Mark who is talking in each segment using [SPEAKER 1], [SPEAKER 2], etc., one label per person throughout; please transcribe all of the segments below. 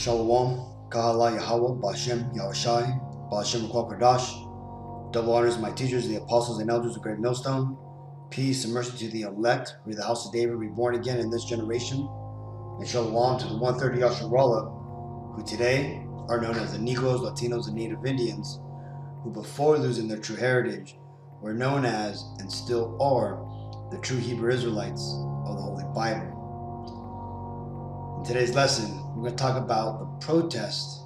[SPEAKER 1] Shalom, Kahala Yahweh, Bashem, Yahushai, Bashem Kwakadash. Double honors to my teachers, the apostles and elders of Great Millstone. Peace and mercy to the elect, who are the house of David, reborn again in this generation. And shalom to the 130 Yasharallah, who today are known as the Negroes, Latinos, and Native Indians, who before losing their true heritage were known as, and still are, the true Hebrew Israelites of the Holy Bible. In today's lesson, we're going to talk about the protest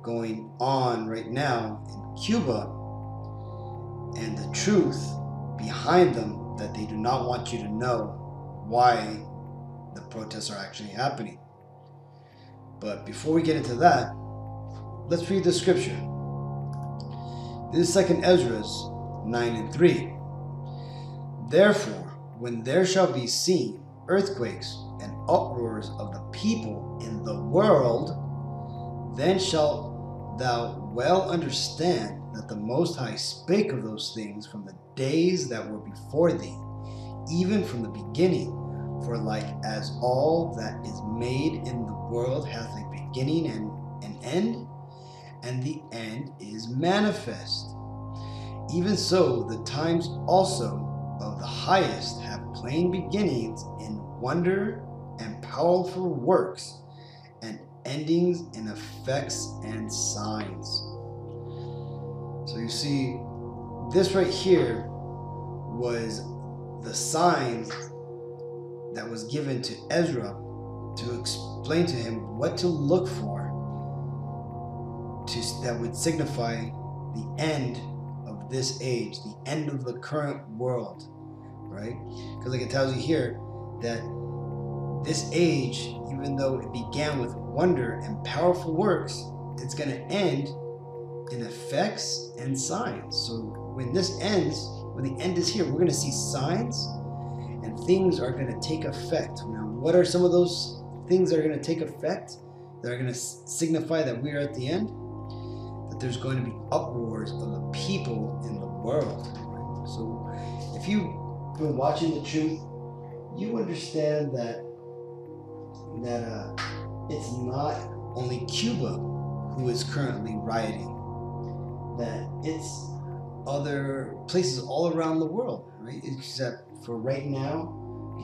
[SPEAKER 1] going on right now in Cuba and the truth behind them, that they do not want you to know why the protests are actually happening. But before we get into that, let's read the scripture. This is 2 Ezra 9:3. Therefore, when there shall be seen earthquakes and uproars of the people in the world, then shalt thou well understand that the Most High spake of those things from the days that were before thee, even from the beginning. For like as all that is made in the world hath a beginning and an end, and the end is manifest, even so the times also of the highest have plain beginnings in wonder and powerful works, and endings in effects and signs. So you see, this right here was the signs that was given to Ezra to explain to him what to look for that would signify the end of this age, the end of the current world, right? Because like it tells you here that this age, even though it began with wonder and powerful works, it's going to end in effects and signs. So when this ends, when the end is here, we're going to see signs and things are going to take effect. Now, what are some of those things that are going to take effect, that are going to signify that we are at the end? That there's going to be uproars of the people in the world. Right? So if you've been watching the truth, you understand that it's not only Cuba who is currently rioting, that it's other places all around the world, right? Except for right now,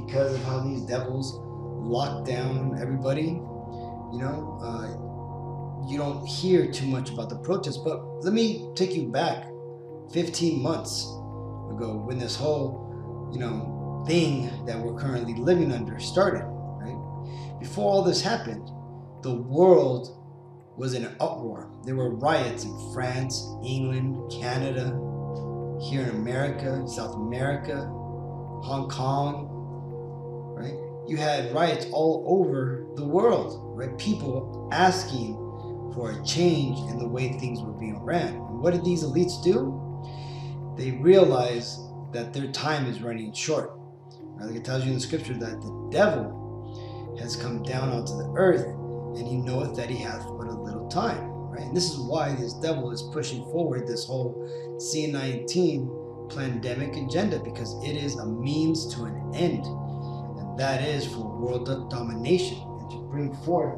[SPEAKER 1] because of how these devils lock down everybody, you don't hear too much about the protests. But let me take you back 15 months ago when this whole, thing that we're currently living under started, right? Before all this happened, the world was in an uproar. There were riots in France, England, Canada, here in America, South America, Hong Kong, right? You had riots all over the world, right? People asking for a change in the way things were being ran. And what did these elites do? They realized that their time is running short. Right? Like it tells you in the scripture that the devil has come down onto the earth, and he knoweth that he hath but a little time. Right? And this is why this devil is pushing forward this whole C-19 pandemic agenda, because it is a means to an end, and that is for world domination and to bring forth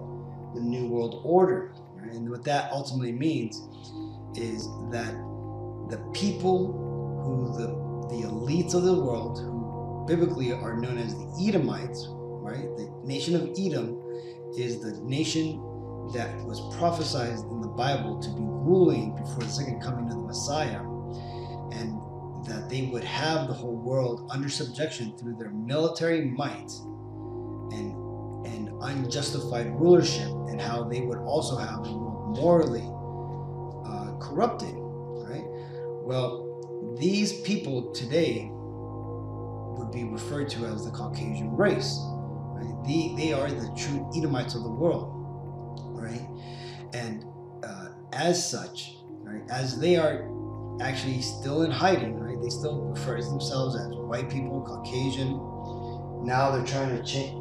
[SPEAKER 1] the new world order. Right? And what that ultimately means is that the people who the elites of the world, who biblically are known as the Edomites, right? The nation of Edom is the nation that was prophesied in the Bible to be ruling before the second coming of the Messiah, and that they would have the whole world under subjection through their military might and unjustified rulership, and how they would also have the world morally corrupted, right? Well, these people today would be referred to as the Caucasian race. Right? They are the true Edomites of the world, right? And as such, right, as they are actually still in hiding, right? They still refer to themselves as white people, Caucasian. Now they're trying to change,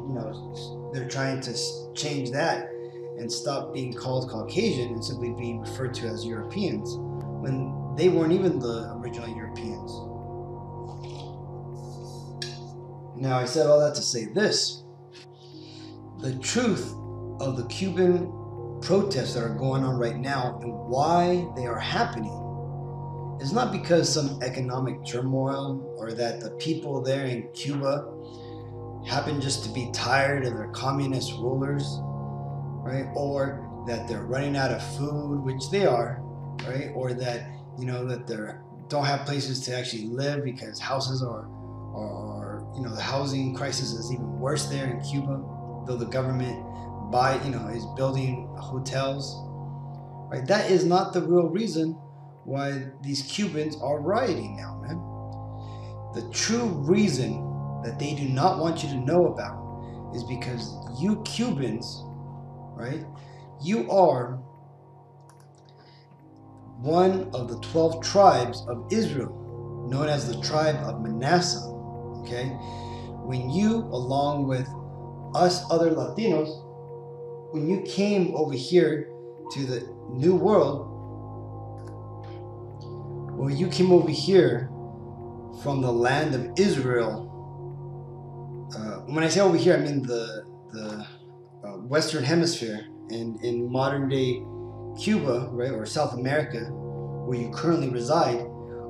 [SPEAKER 1] they're trying to change that and stop being called Caucasian and simply being referred to as Europeans, when they weren't even the original Europeans. Now, I said all that to say this. The truth of the Cuban protests that are going on right now and why they are happening is not because some economic turmoil or that the people there in Cuba happen just to be tired of their communist rulers, right? Or that they're running out of food, which they are, right? Or that, that they don't have places to actually live because houses are the housing crisis is even worse there in Cuba, though the government is building hotels, right? That is not the real reason why these Cubans are rioting now, man. The true reason that they do not want you to know about is because you Cubans, right? You are one of the 12 tribes of Israel, known as the tribe of Manasseh, okay? When you, along with us other Latinos, when you came over here to the New World, when you came over here from the land of Israel, when I say over here, I mean the Western Hemisphere, and in modern day Cuba, right, or South America, where you currently reside,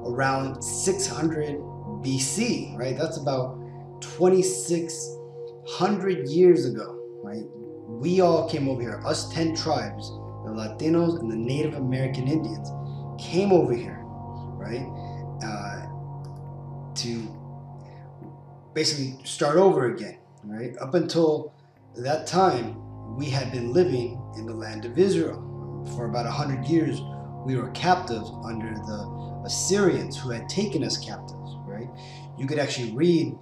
[SPEAKER 1] around 600 BC, right? That's about 2,600 years ago, right? We all came over here, us 10 tribes, the Latinos and the Native American Indians, came over here, right, to basically start over again, right? Up until that time, we had been living in the land of Israel. For about 100 years, we were captives under the Assyrians who had taken us captives, right? You could actually read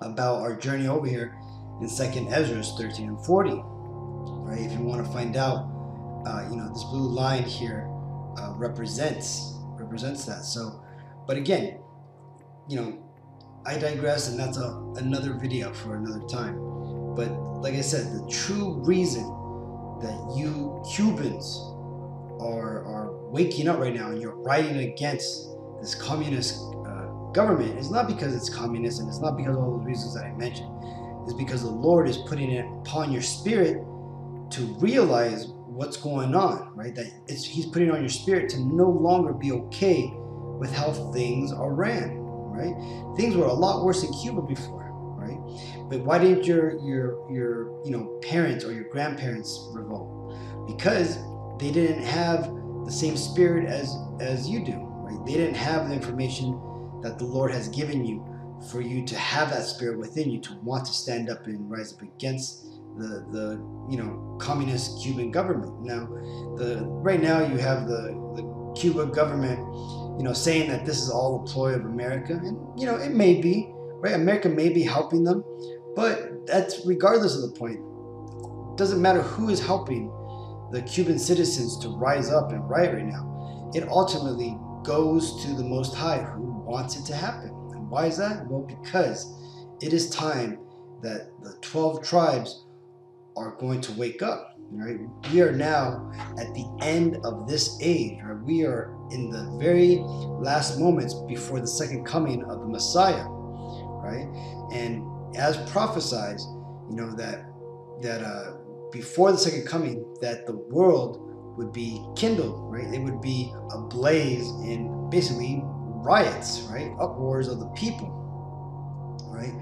[SPEAKER 1] about our journey over here in 2nd Ezra 13 and 40, right? If you want to find out, this blue line here represents that. So, but again, I digress, and that's another video for another time. But like I said, the true reason that you Cubans are waking up right now and you're rioting against this communist government is not because it's communist, and it's not because of all those reasons that I mentioned. It's because the Lord is putting it upon your spirit to realize what's going on, right? He's putting it on your spirit to no longer be okay with how things are ran, right? Things were a lot worse in Cuba before, right? But why didn't your parents or your grandparents revolt? Because they didn't have the same spirit as you do, right? They didn't have the information that the Lord has given you for you to have that spirit within you to want to stand up and rise up against the communist Cuban government. Now, right now you have the Cuba government, saying that this is all a ploy of America, and it may be, right? America may be helping them, but that's regardless of the point. It doesn't matter who is helping the Cuban citizens to rise up and riot right now. It ultimately goes to the Most High, who wants it to happen. And why is that? Well, because it is time that the 12 tribes are going to wake up, right? We are now at the end of this age, right? We are in the very last moments before the second coming of the Messiah, right? And as prophesied, that before the second coming, that the world would be kindled, right? It would be ablaze in basically riots, right? Uproars of the people, right?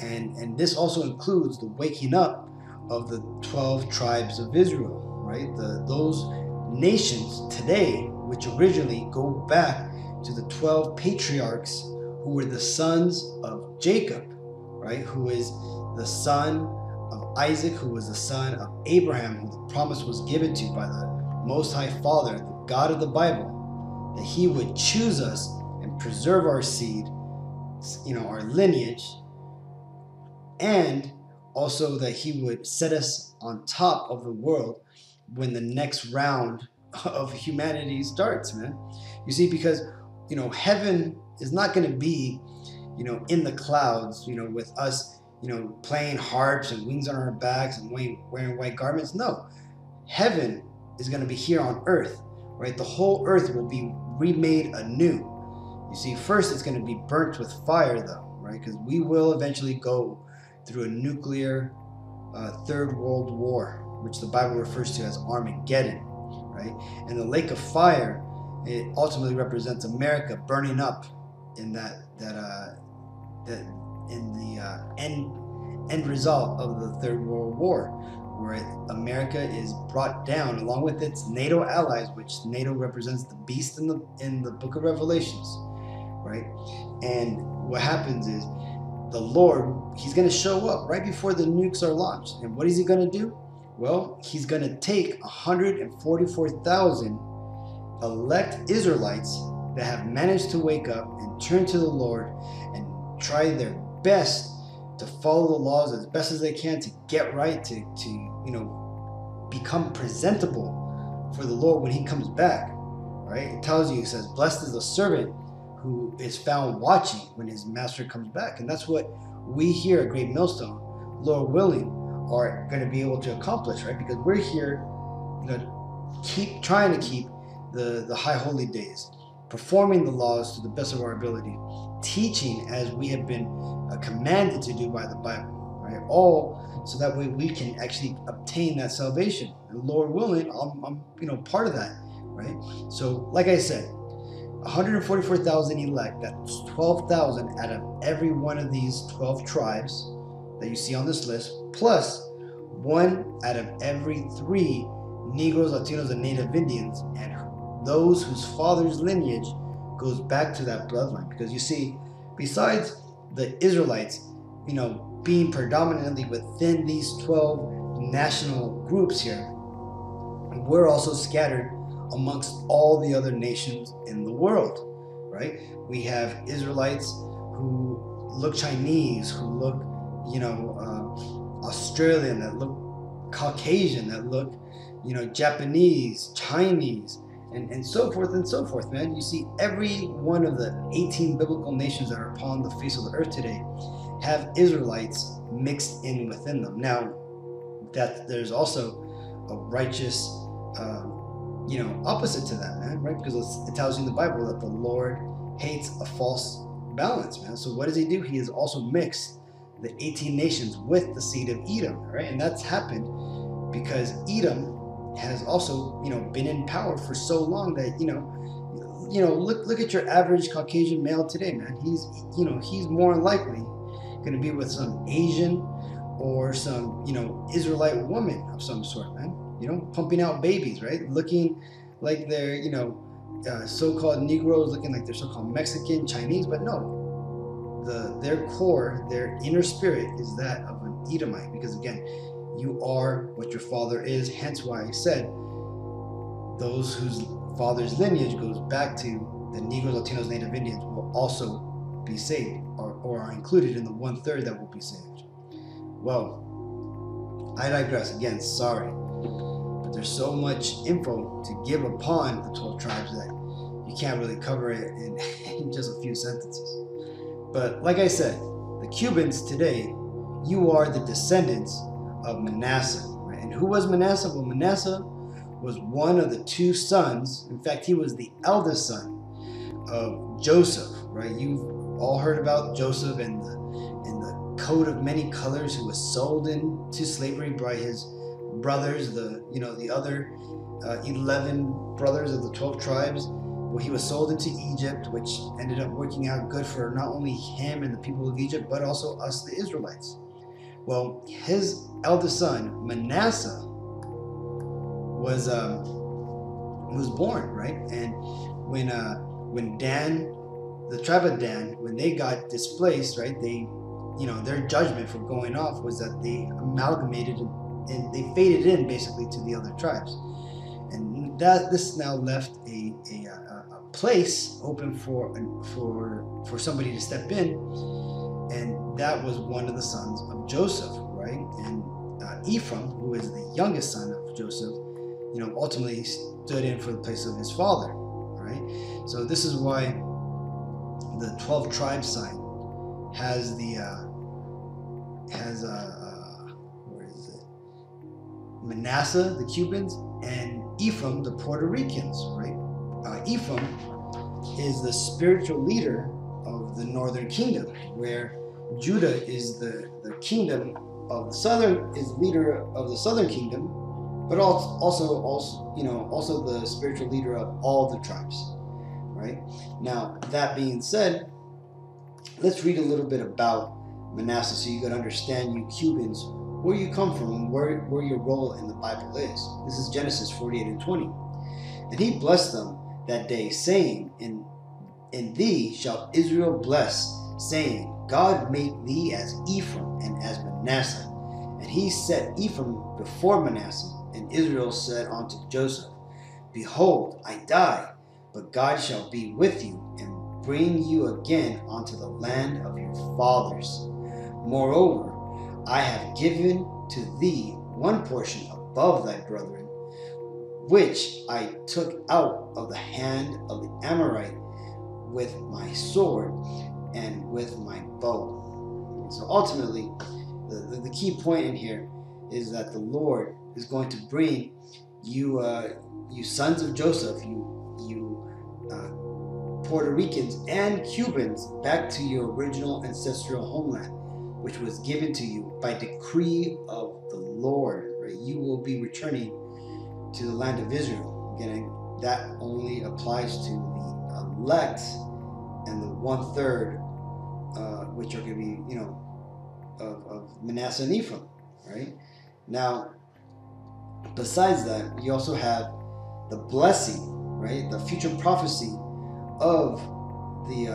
[SPEAKER 1] And this also includes the waking up of the 12 tribes of Israel, right? Those nations today, which originally go back to the 12 patriarchs who were the sons of Jacob, right? Who is the son of Isaac, who was the son of Abraham, who the promise was given to by the Most High Father, the God of the Bible, that he would choose us and preserve our seed, our lineage, and also that he would set us on top of the world when the next round of humanity starts, man. You see, because, heaven is not going to be, in the clouds, with us, playing harps and wings on our backs and wearing white garments. No, heaven is going to be here on earth, right? The whole earth will be remade anew. You see, first it's going to be burnt with fire, though, right? Because we will eventually go through a nuclear third world war, which the Bible refers to as Armageddon, right? And the lake of fire, it ultimately represents America burning up in that in the end result of the Third World War, where America is brought down along with its NATO allies, which NATO represents the beast in the book of Revelations, right? And what happens is the Lord, he's going to show up right before the nukes are launched. And what is he going to do? Well, he's going to take 144,000 elect Israelites that have managed to wake up and turn to the Lord and try their best to follow the laws as best as they can, to get right, to become presentable for the Lord when he comes back, right? It tells you, it says, blessed is the servant who is found watching when his master comes back. And that's what we here at Great Millstone, Lord willing, are going to be able to accomplish, right? Because we're here, keep trying to keep the high holy days, performing the laws to the best of our ability, teaching as we have been commanded to do by the Bible, right? All so that way we can actually obtain that salvation. And Lord willing, I'm part of that, right? So like I said, 144,000 elect, that's 12,000 out of every one of these 12 tribes that you see on this list, plus 1 out of every 3 Negroes, Latinos, and Native Indians, and those whose father's lineage goes back to that bloodline. Because you see, besides the Israelites, being predominantly within these 12 national groups here, we're also scattered amongst all the other nations in the world, right? We have Israelites who look Chinese, who look, Australian, that look Caucasian, that look, Japanese, Chinese, and so forth and so forth, man. You see, every one of the 18 biblical nations that are upon the face of the earth today have Israelites mixed in within them. Now, that there's also a righteous, opposite to that, man, right? Because it tells you in the Bible that the Lord hates a false balance, man. So what does he do? He has also mixed the 18 nations with the seed of Edom, right? And that's happened because Edom has also, been in power for so long that, look at your average Caucasian male today, man. He's more likely going to be with some Asian or some, Israelite woman of some sort, man. Pumping out babies, right? Looking like they're, so-called Negroes, looking like they're so-called Mexican, Chinese, but no. Their core, their inner spirit is that of an Edomite, because again, you are what your father is. Hence why I said those whose father's lineage goes back to the Negroes, Latinos, Native Indians will also be saved, or are included in the 1/3 that will be saved. Well, I digress. Again, sorry. But there's so much info to give upon the 12 tribes that you can't really cover it in just a few sentences. But like I said, the Cubans today, you are the descendants of Manasseh, right? And who was Manasseh? Well, Manasseh was one of the 2 sons. In fact, he was the eldest son of Joseph, right? You've all heard about Joseph and the coat of many colors, who was sold into slavery by his brothers, the other 11 brothers of the 12 tribes. Well, he was sold into Egypt, which ended up working out good for not only him and the people of Egypt, but also us, the Israelites. Well, his eldest son, Manasseh, was born, right? And when Dan, the tribe of Dan, when they got displaced, right, they, their judgment for going off was that they amalgamated and they faded in basically to the other tribes, and this now left a place open for somebody to step in, and that was one of the sons of Joseph, right? And Ephraim, who is the youngest son of Joseph, ultimately stood in for the place of his father, right? So this is why the 12 tribe sign has where is it? Manasseh, the Cubans, and Ephraim, the Puerto Ricans, right? Ephraim is the spiritual leader of the northern kingdom, where Judah is the kingdom of the southern, is leader of the southern kingdom, but also the spiritual leader of all the tribes. Right? Now, that being said, let's read a little bit about Manasseh so you can understand, you Cubans, where you come from and where your role in the Bible is. This is Genesis 48 and 20. And he blessed them that day, saying, In thee shall Israel bless, saying, God make thee as Ephraim and as Manasseh. And he set Ephraim before Manasseh, and Israel said unto Joseph, Behold, I die, but God shall be with you, and bring you again unto the land of your fathers. Moreover, I have given to thee one portion above thy brethren, which I took out of the hand of the Amorite with my sword and with my bow. So ultimately, the key point in here is that the Lord is going to bring you, you sons of Joseph, you Puerto Ricans and Cubans, back to your original ancestral homeland, which was given to you by decree of the Lord. Right? You will be returning to the land of Israel. Again, that only applies to the elect and the 1/3, which are going to be, of Manasseh and Ephraim. Right? Now, besides that, you also have the blessing, right? The future prophecy of the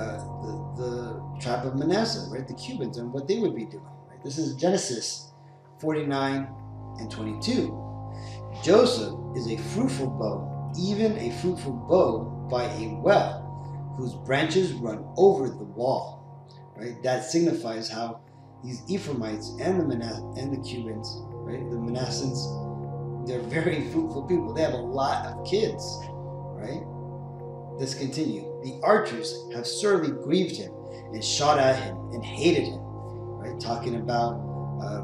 [SPEAKER 1] tribe of Manasseh, right? The Cubans, and what they would be doing. Right? This is Genesis 49 and 22. Joseph is a fruitful bow, even a fruitful bow by a well, whose branches run over the wall. Right? That signifies how these Ephraimites and the Cubans, right? The Manassans, they're very fruitful people. They have a lot of kids, right? Let's continue. The archers have sorely grieved him and shot at him and hated him. Right? Talking about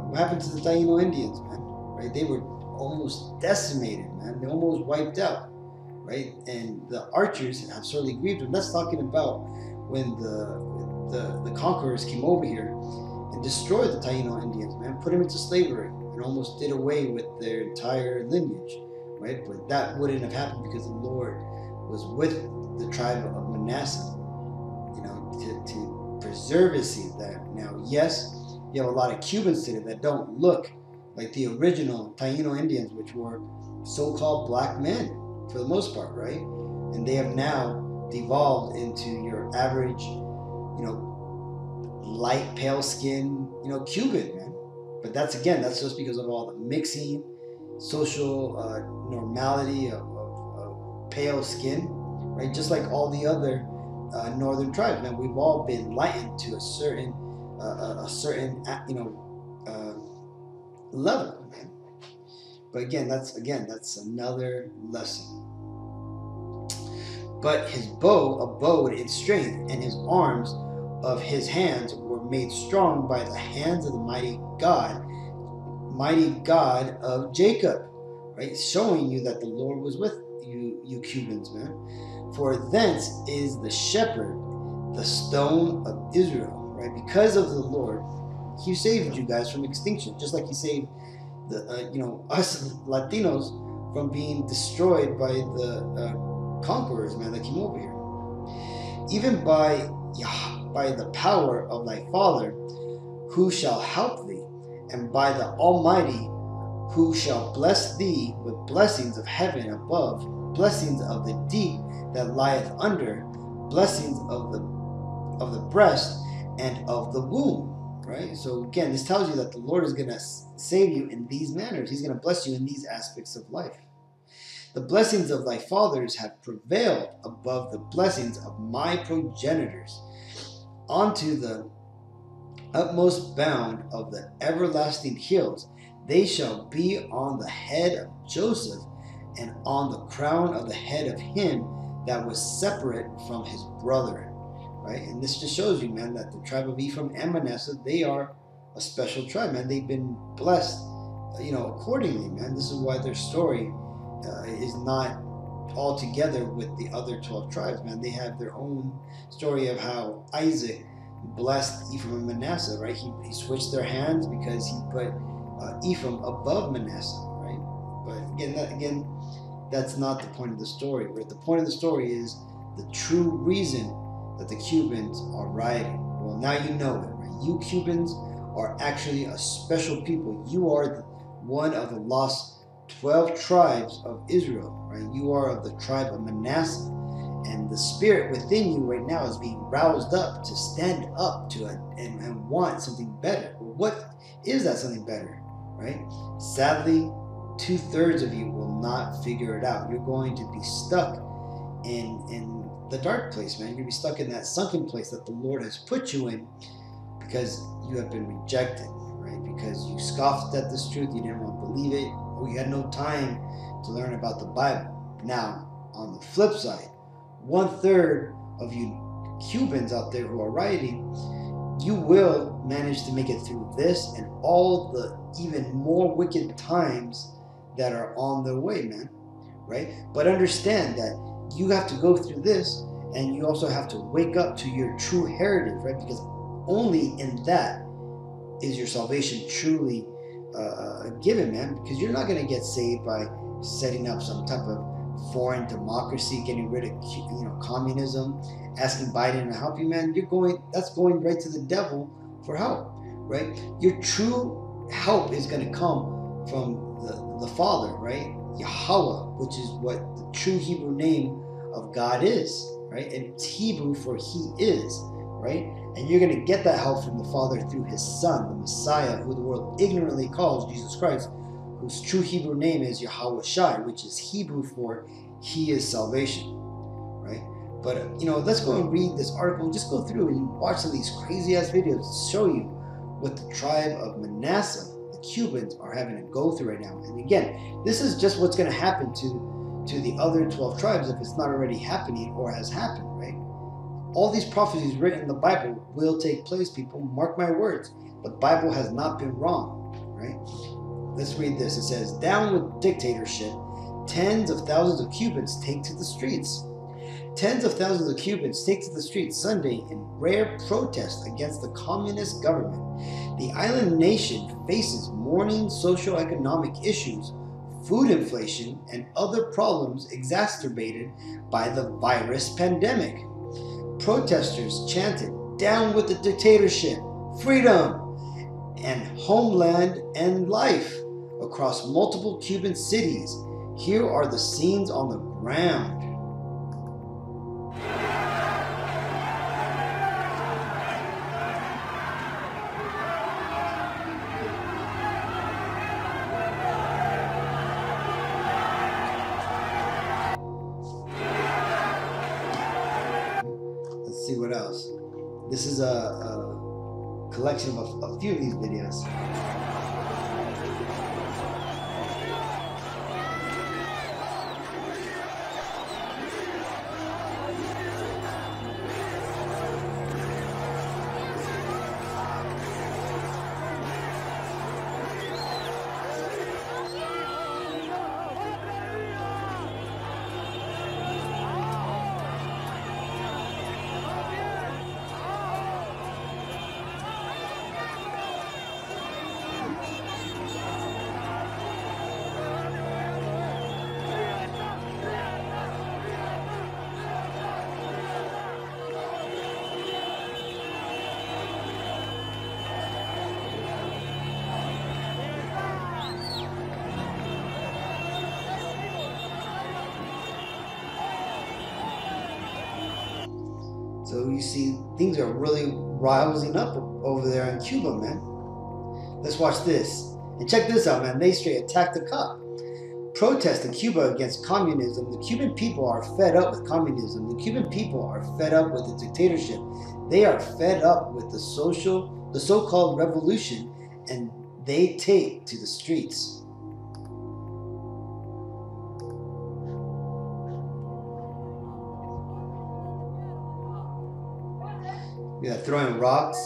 [SPEAKER 1] what happened to the Taino Indians, man. Right? They were almost decimated, man. They almost wiped out. Right? And the archers have sorely grieved him. That's talking about when the conquerors came over here and destroyed the Taino Indians, man. Put them into slavery and almost did away with their entire lineage. Right? But that wouldn't have happened because the Lord was with the tribe of Manasseh, to preserve his seed there. Now, yes, you have a lot of Cubans today that don't look like the original Taino Indians, which were so-called black men for the most part, right? And they have now devolved into your average, light, pale skin, Cuban, man. But that's just because of all the mixing, social normality of pale skin, right? Just like all the other northern tribes. Now, we've all been enlightened to a certain level, man. But again, that's another lesson. But his bow abode in strength, and his arms of his hands were made strong by the hands of the mighty God of Jacob, right? Showing you that the Lord was with you Cubans, man. For thence is the shepherd, the stone of Israel, right? Because of the Lord, he saved you guys from extinction, just like he saved us Latinos from being destroyed by the conquerors, man, that came over here. Even by the power of thy Father, who shall help thee, and by the Almighty, who shall bless thee with blessings of heaven above, blessings of the deep that lieth under, blessings of the breast and of the womb. Right? So again, this tells you that the Lord is going to save you in these manners. He's going to bless you in these aspects of life. The blessings of thy fathers have prevailed above the blessings of my progenitors, unto the utmost bound of the everlasting hills. They shall be on the head of Joseph, and on the crown of the head of him that was separate from his brethren. Right? And this just shows you, man, that the tribe of Ephraim and Manasseh, they are a special tribe, man. They've been blessed, accordingly, man. This is why their story is not all together with the other 12 tribes, man. They have their own story of how Isaac blessed Ephraim and Manasseh, right? He switched their hands because he put Ephraim above Manasseh, right? But again, that's not the point of the story. Right? The point of the story is the true reason that the Cubans are rioting. Well, now you know it, right? You Cubans are actually a special people. You are one of the lost 12 tribes of Israel, right? You are of the tribe of Manasseh. And the spirit within you right now is being roused up to stand up to it and want something better. What is that something better, right? Sadly, 2/3 of you will not figure it out. You're going to be stuck in the dark place, man. You're going to be stuck in that sunken place that the Lord has put you in because you have been rejected, right? Because you scoffed at this truth, you didn't want to believe it, or you had no time to learn about the Bible. Now, on the flip side, 1/3 of you Cubans out there who are rioting, you will manage to make it through this and all the even more wicked times that are on the way, man, right? But understand that you have to go through this, and you also have to wake up to your true heritage, right? Because only in that is your salvation truly given, man. Because you're not going to get saved by setting up some type of foreign democracy, getting rid of communism, asking Biden to help you, man. That's going right to the devil for help, right? Your true help is going to come from the Father, right? Yahweh, which is what the true Hebrew name of God is, right? And it's Hebrew for He is, right? And you're going to get that help from the Father through His Son, the Messiah, who the world ignorantly calls Jesus Christ, whose true Hebrew name is Yahweh Shai, which is Hebrew for He is salvation, right? But, let's go and read this article. Just go through and watch some of these crazy-ass videos to show you what the tribe of Manasseh, the Cubans, are having to go through right now. And again, this is just what's going to happen to the other 12 tribes if it's not already happening or has happened, right? All these prophecies written in the Bible will take place, people. Mark my words. The Bible has not been wrong, right? Let's read this. It says, down with dictatorship, tens of thousands of Cubans take to the streets. Tens of thousands of Cubans take to the streets Sunday in rare protest against the communist government. The island nation faces mourning socio-economic issues, food inflation, and other problems exacerbated by the virus pandemic. Protesters chanted, down with the dictatorship, freedom, and homeland and life across multiple Cuban cities. Here are the scenes on the ground. Let's see what else. This is a collection of a few of these videos. So you see, things are really rising up over there in Cuba, man. Let's watch this. And check this out, man. They straight attacked the cop. Protest in Cuba against communism. The Cuban people are fed up with communism. The Cuban people are fed up with the dictatorship. They are fed up with the so-called revolution, and they take to the streets. Yeah, throwing rocks.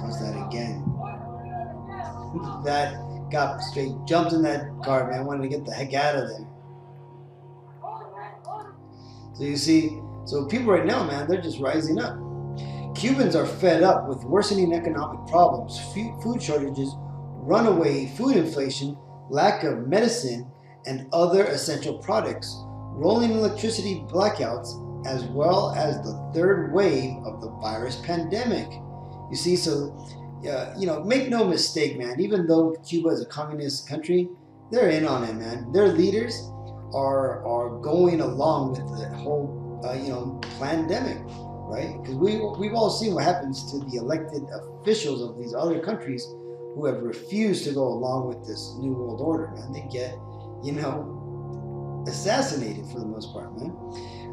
[SPEAKER 1] What's that again? That got straight jumped in that car, man. Wanted to get the heck out of there. So you see, so people right now, man, they're just rising up. Cubans are fed up with worsening economic problems, food shortages, runaway food inflation, lack of medicine and other essential products, rolling electricity blackouts, as well as the third wave of the virus pandemic. You see, so, make no mistake, man, even though Cuba is a communist country, they're in on it, man. Their leaders are going along with the whole, pandemic, right? Because we've all seen what happens to the elected officials of these other countries who have refused to go along with this new world order, man. They get, assassinated for the most part, man.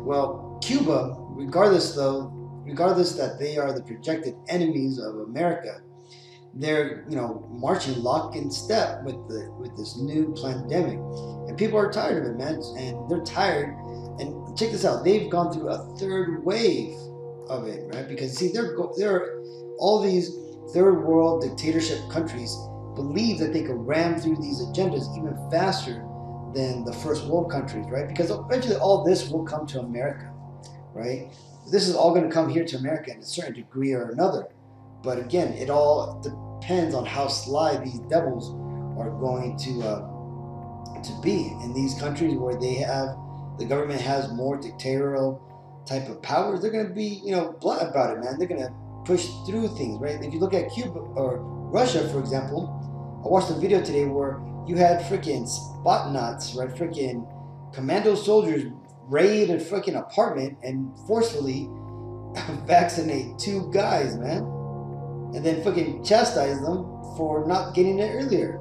[SPEAKER 1] Well, Cuba, regardless that they are the projected enemies of America, they're marching lock in step with this new pandemic, and people are tired of it, man. And they're tired. And check this out: they've gone through a third wave of it, right? Because see, there are all these third world dictatorship countries believe that they can ram through these agendas even faster than the first world countries, right? Because eventually all this will come to America, right? This is all going to come here to America in a certain degree or another. But again, it all depends on how sly these devils are going to be in these countries where the government has more dictatorial type of powers. They're going to be, blunt about it, man. They're going to push through things, right? If you look at Cuba or Russia, for example, I watched a video today where you had freaking spot nuts, right? Freaking commando soldiers raid a freaking apartment and forcefully vaccinate 2 guys, man. And then fucking chastise them for not getting it earlier.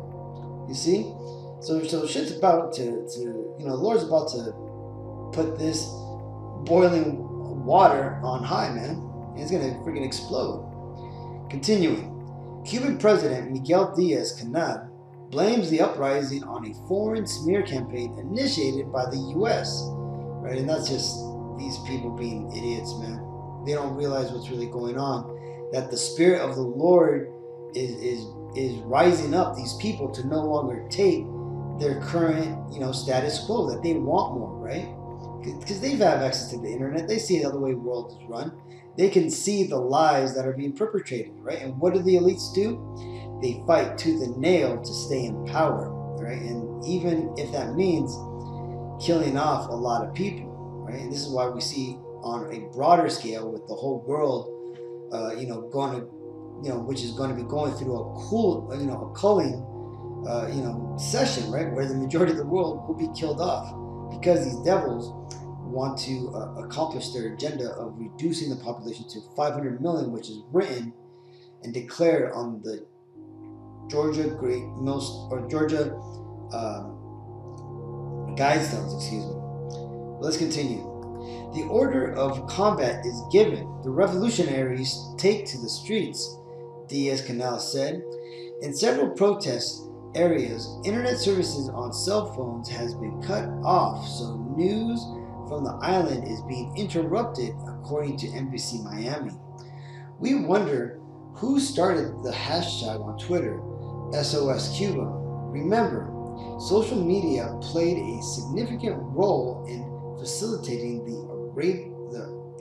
[SPEAKER 1] You see? So shit's about to the Lord's about to put this boiling water on high, man. And it's gonna freaking explode. Continuing. Cuban President Miguel Diaz-Canel blames the uprising on a foreign smear campaign initiated by the U.S. Right? And that's just these people being idiots, man. They don't realize what's really going on. That the Spirit of the Lord is rising up these people to no longer take their current, status quo, that they want more, right? Because they have access to the internet. They see how the way the world is run. They can see the lies that are being perpetrated, right? And what do the elites do? They fight tooth and nail to stay in power, right? And even if that means killing off a lot of people, right? And this is why we see on a broader scale with the whole world, which is going to be going through a culling, session, right, where the majority of the world will be killed off because these devils want to accomplish their agenda of reducing the population to 500 million, which is written and declared on the Georgia Guidestones. Excuse me. Let's continue. The order of combat is given. The revolutionaries take to the streets, Diaz-Canel said. In several protest areas, internet services on cell phones has been cut off, so news from the island is being interrupted, according to NBC Miami. We wonder who started the hashtag on Twitter, SOS Cuba. Remember, social media played a significant role in facilitating the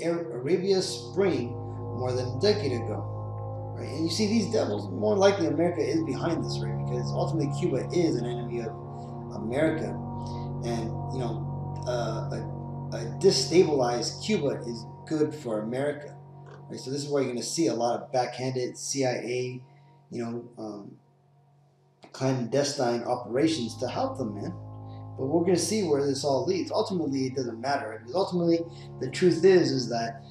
[SPEAKER 1] Arabia Spring more than a decade ago. Right? And you see, these devils, more likely America is behind this, right? Because ultimately Cuba is an enemy of America. And, a destabilized Cuba is good for America. Right? So this is where you're going to see a lot of backhanded CIA, clandestine operations to help them, man. But we're going to see where this all leads. Ultimately, it doesn't matter. Right? Because ultimately, the truth is that,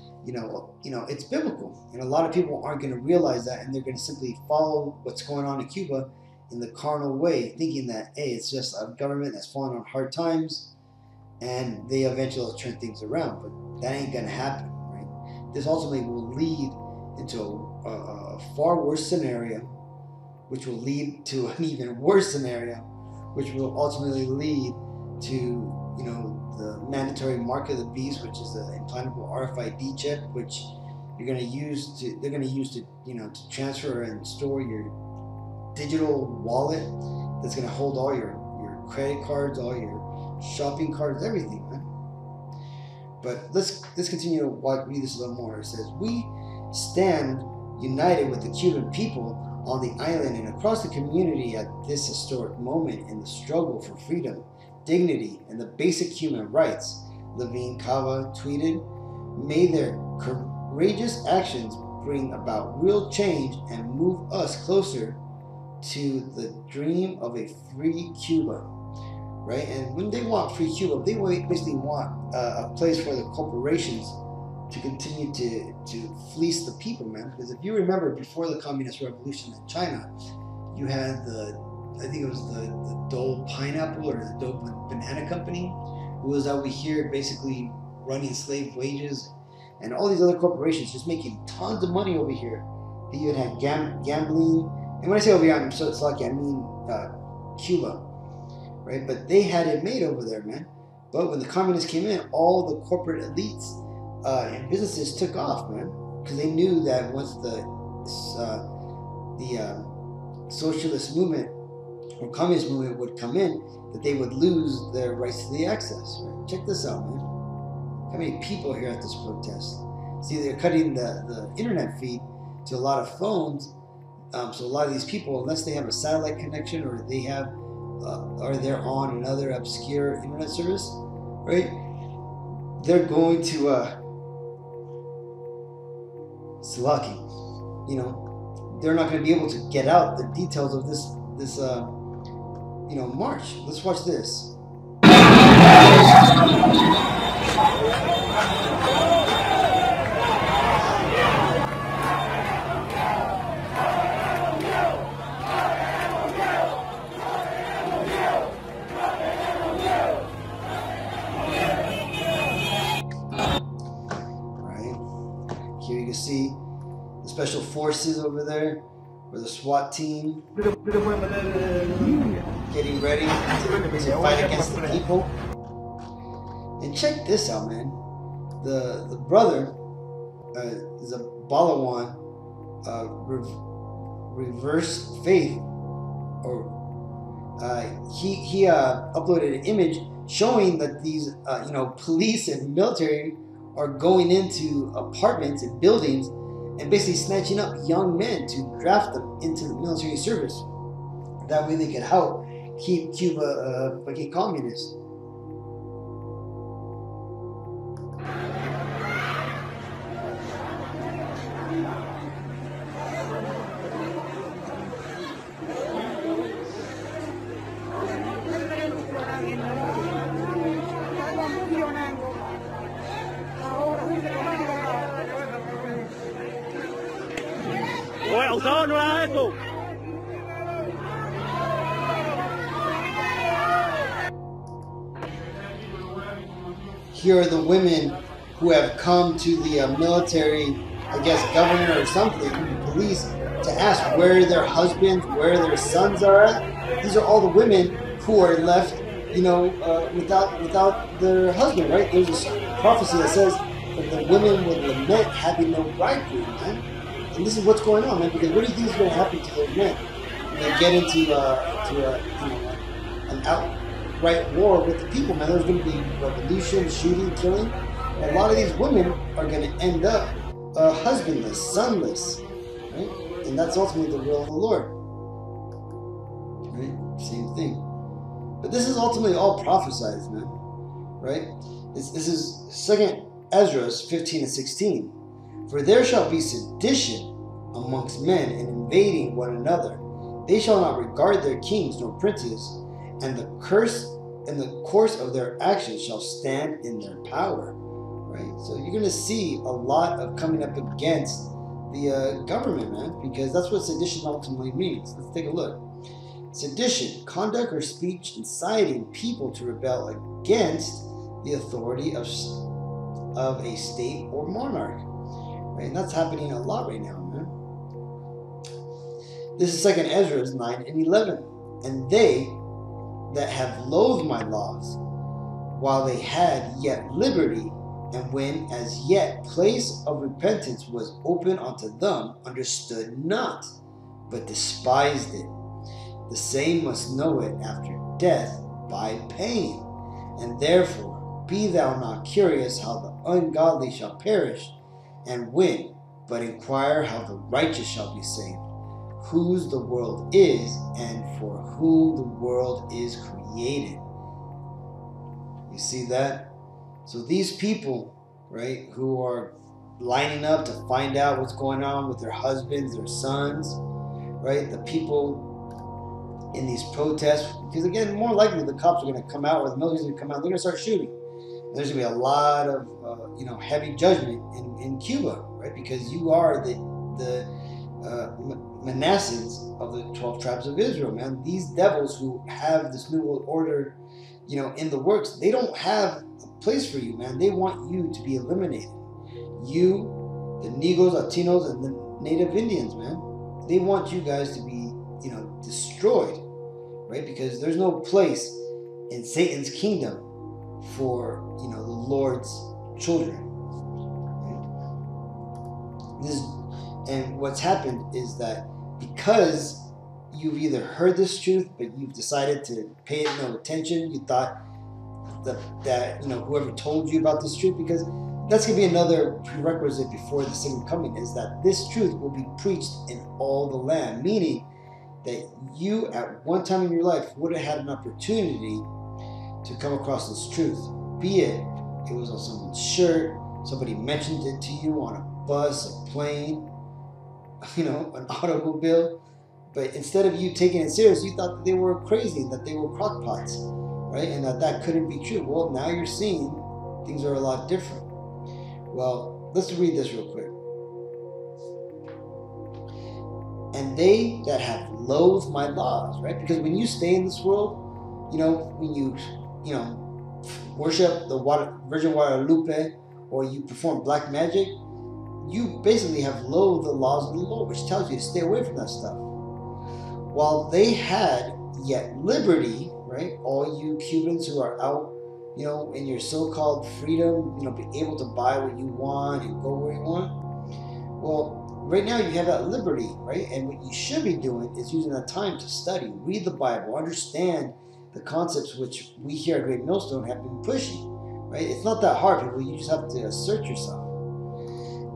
[SPEAKER 1] it's biblical. And a lot of people aren't going to realize that, and they're going to simply follow what's going on in Cuba in the carnal way, thinking that, hey, it's just a government that's falling on hard times, and they eventually will turn things around. But that ain't going to happen, right? This ultimately will lead into a far worse scenario, which will lead to an even worse scenario, which will ultimately lead to, the mandatory mark of the beast, which is the implantable RFID chip, which they're going to use to transfer and store your digital wallet that's going to hold all your credit cards, all your shopping cards, everything, man. But let's continue to read this a little more. It says, we stand united with the Cuban people on the island and across the community at this historic moment in the struggle for freedom, dignity, and the basic human rights. Levine Cava tweeted, "May their courageous actions bring about real change and move us closer to the dream of a free Cuba." Right? And when they want free Cuba, they basically want a place for the corporations to continue to fleece the people, man. Because if you remember, before the Communist Revolution in China, you had I think it was the Dole Pineapple or the Dole Banana Company, who was over here basically running slave wages, and all these other corporations just making tons of money over here. They even had gambling. And when I say over here, I'm so lucky, I mean Cuba, right? But they had it made over there, man. But when the communists came in, all the corporate elites and businesses took off, man, because they knew that once the socialist movement or communist movement would come in, that they would lose their rights to the access. Right? Check this out, man. How many people here at this protest? See, they're cutting the internet feed to a lot of phones. So a lot of these people, unless they have a satellite connection or they have, or they're on another obscure internet service, right? They're going to Slaki. You know, they're not going to be able to get out the details of this march. Let's watch this. Here you can see the special forces over there, or the SWAT team, getting ready to fight against the people. And check this out, man. The brother is a Balawan reverse faith, or he uploaded an image showing that these police and military are going into apartments and buildings and basically snatching up young men to draft them into the military service. That way they could help keep Cuba fucking communist. Here are the women who have come to the military, I guess, governor or something, police, to ask where their husbands, where their sons are at. These are all the women who are left, without their husband, right? There's this prophecy that says that the women would lament having no bridegroom, man. And this is what's going on, man, because what do you think is going to happen to those men when they get into an outright war with the people, man? There's going to be revolution, shooting, killing. And a lot of these women are going to end up husbandless, sonless, right? And that's ultimately the will of the Lord, right? Same thing. But this is ultimately all prophesied, man, right? This is 2 Ezra 15 and 16. For there shall be sedition amongst men and invading one another. They shall not regard their kings nor princes, and the course of their actions shall stand in their power. Right? So you're going to see a lot of coming up against the government, man, because that's what sedition ultimately means. Let's take a look. Sedition, conduct or speech inciting people to rebel against the authority of a state or monarch. Right? And that's happening a lot right now, man. This is 2 Ezra 9 and 11. And they that have loathed my laws, while they had yet liberty, and when as yet place of repentance was open unto them, understood not, but despised it. The same must know it after death by pain. And therefore be thou not curious how the ungodly shall perish, and when but inquire how the righteous shall be saved, whose the world is, and for whom the world is created. You see that? So these people, right, who are lining up to find out what's going on with their husbands, their sons, right, the people in these protests, because again, more likely the cops are going to come out, or the military's going to come out, they're going to start shooting. And there's going to be a lot of heavy judgment in Cuba, right, because you are the Manassehs of the 12 tribes of Israel, man. These devils who have this new world order, in the works, they don't have a place for you, man. They want you to be eliminated. You, the Negros, Latinos, and the Native Indians, man. They want you guys to be, destroyed, right? Because there's no place in Satan's kingdom for, the Lord's children. Right? And what's happened is that because you've either heard this truth, but you've decided to pay it no attention, you thought that whoever told you about this truth, because that's going to be another prerequisite before the second coming, is that this truth will be preached in all the land, meaning that you at one time in your life would have had an opportunity to come across this truth, be it was on someone's shirt, somebody mentioned it to you on a bus, a plane, an automobile, but instead of you taking it serious, you thought that they were crazy, that they were crockpots, right, and that couldn't be true. Well, now you're seeing things are a lot different. Well, let's read this real quick. And they that have loathed my laws, right? Because when you stay in this world, when you worship the Virgin Guadalupe, or you perform black magic, you basically have loathed the laws of the Lord, which tells you to stay away from that stuff. While they had yet liberty, right? All you Cubans who are out, in your so-called freedom, be able to buy what you want and go where you want. Well, right now you have that liberty, right? And what you should be doing is using that time to study, read the Bible, understand the concepts which we here at Great Millstone have been pushing, right? It's not that hard, people. You just have to assert yourself.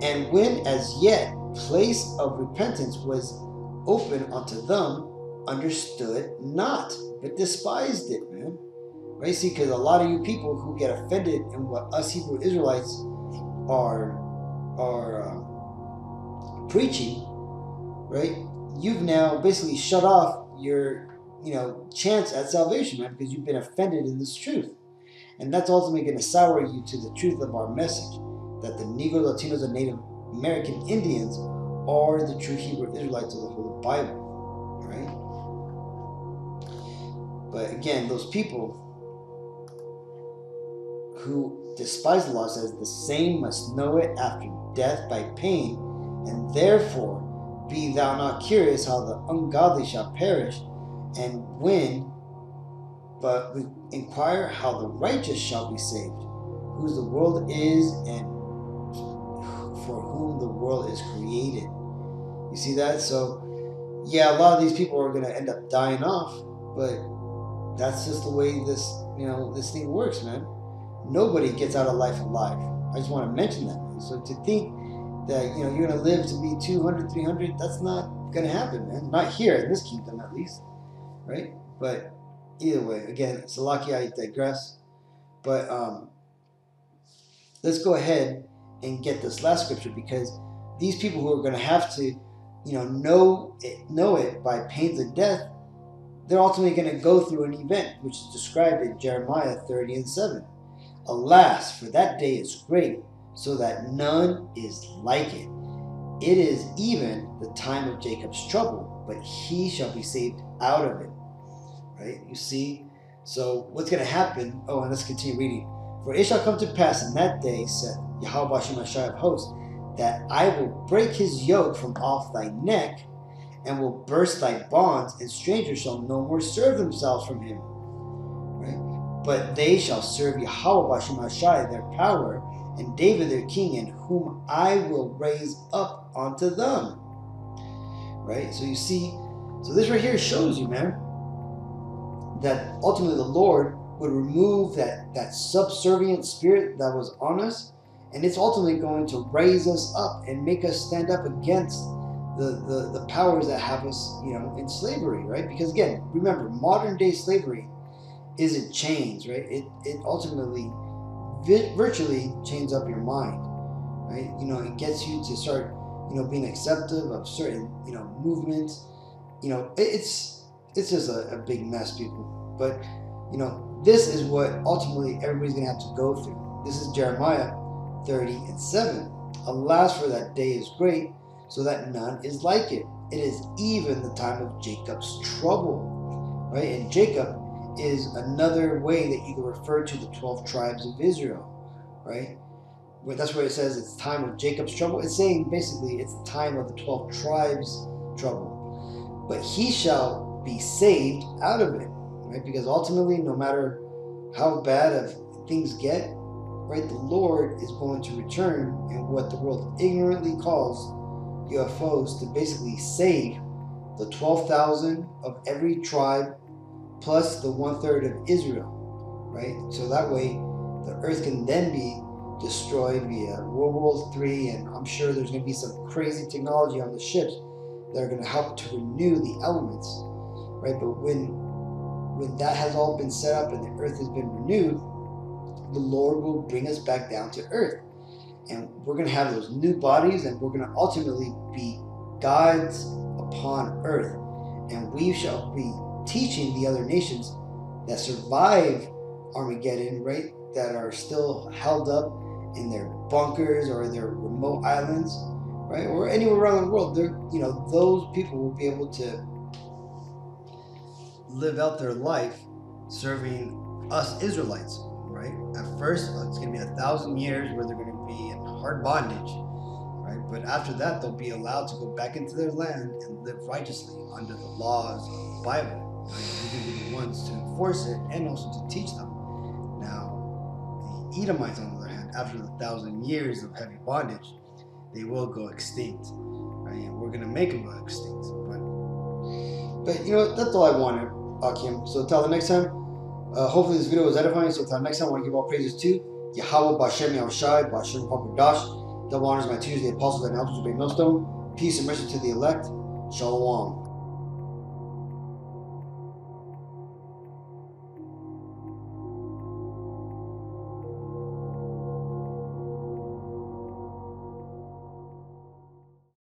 [SPEAKER 1] And when as yet place of repentance was open unto them, understood not, but despised it, man. Right? See, because a lot of you people who get offended in what us Hebrew Israelites are preaching, right? You've now basically shut off your, chance at salvation, man, because you've been offended in this truth. And that's ultimately going to sour you to the truth of our message, that the Negro, Latinos, and Native American Indians are the true Hebrew Israelites of the Holy Bible, right? But again, those people who despise the law says the same must know it after death by pain, and therefore be thou not curious how the ungodly shall perish, and when, but we inquire how the righteous shall be saved, whose the world is and for whom the world is created. You see that? So yeah, a lot of these people are going to end up dying off, but that's just the way this this thing works, man. Nobody gets out of life alive. I just want to mention that, man. So to think that you're going to live to be 200, 300, that's not going to happen, man. Not here in this kingdom, at least, right? But either way, again, Salaki, I digress. But let's go ahead and get this last scripture, because these people who are going to have to, know it by pains of death, they're ultimately going to go through an event which is described in Jeremiah 30:7. Alas, for that day is great, so that none is like it. It is even the time of Jacob's trouble, but he shall be saved out of it. Right? You see? So what's going to happen? Oh, and let's continue reading. For it shall come to pass in that day, said Yahweh Shemashai of hosts, that I will break his yoke from off thy neck, and will burst thy bonds, and strangers shall no more serve themselves from him. Right? But they shall serve Yahweh Shemashai their power, and David their king, and whom I will raise up unto them. Right? So you see, so this right here shows you, man, that ultimately the Lord would remove that subservient spirit that was on us, and it's ultimately going to raise us up and make us stand up against the powers that have us, in slavery, right? Because again, remember, modern day slavery isn't chains, right? It ultimately virtually chains up your mind, right? It gets you to start, being acceptive of certain, movements. It's just a big mess, people. But this is what ultimately everybody's gonna have to go through. This is Jeremiah 30:7. Alas, for that day is great, so that none is like it. It is even the time of Jacob's trouble, right? And Jacob is another way that you can refer to the 12 tribes of Israel, right? That's where it says it's time of Jacob's trouble. It's saying basically it's the time of the 12 tribes' trouble. But he shall be saved out of it, right? Because ultimately, no matter how bad of things get, right, the Lord is going to return in what the world ignorantly calls UFOs to basically save the 12,000 of every tribe plus the 1/3 of Israel, right? So that way the earth can then be destroyed via World War III, and I'm sure there's going to be some crazy technology on the ships that are going to help to renew the elements, right? But when that has all been set up and the earth has been renewed, the Lord will bring us back down to earth, and we're going to have those new bodies, and we're going to ultimately be gods upon earth, and we shall be teaching the other nations that survive Armageddon, right, that are still held up in their bunkers or their remote islands, right, or anywhere around the world. Those people will be able to live out their life serving us Israelites, right? At first, it's going to be 1,000 years where they're going to be in hard bondage, right? But after that, they'll be allowed to go back into their land and live righteously under the laws of the Bible. Right? We can be the ones to enforce it and also to teach them. Now, the Edomites, on the other hand, after the 1,000 years of heavy bondage, they will go extinct, right? And we're going to make them go extinct. But that's all I wanted, Akim. So until the next time, hopefully this video was edifying. So until next time, I want to give all praises to Yahweh, Bashem, Yahushai, Bashem, Papardash. Double honors my Tuesday apostles and elders of Millstone. Peace and mercy to the elect. Shalom.